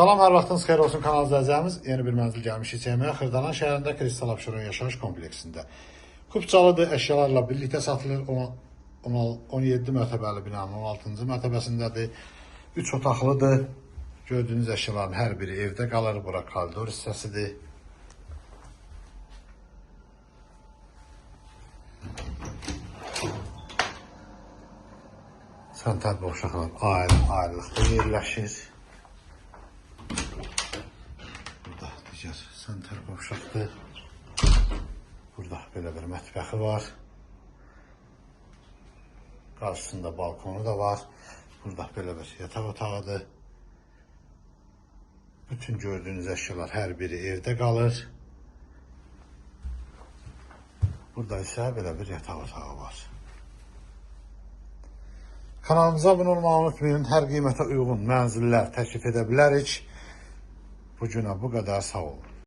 Salam, hər vaxtınız xeyir olsun kanal izləyəcəyimiz. Yeni bir mənzil gəlmişik çəkməyə. Xırdalan şəhərində Kristal Abşeron yaşayış kompleksində. Kubçalıdır, əşyalarla birlikdə satılır. 17 mərtəbəli binanın 16-cı mərtəbəsindədir. 3 otaqlıdır. Gördüyünüz əşyaların hər biri evdə qalır. Bura koridor hissəsidir. Səntar uşaqlar ayrılıqda yerləşir. Burada digər səntar uşaqdır. Burada belə bir mətbəxi var. Qarşısında balkonu da var. Burada belə bir yataq otağıdır. Bütün gördüyünüz əşyalar hər biri evdə qalır. Burada isə belə bir yataq otağı var. Kanalımıza abunə olmağı unutmayın. Hər qiymətə uyğun mənzillər təklif edə bilərik. Bu günə bu qədər, sağ olun.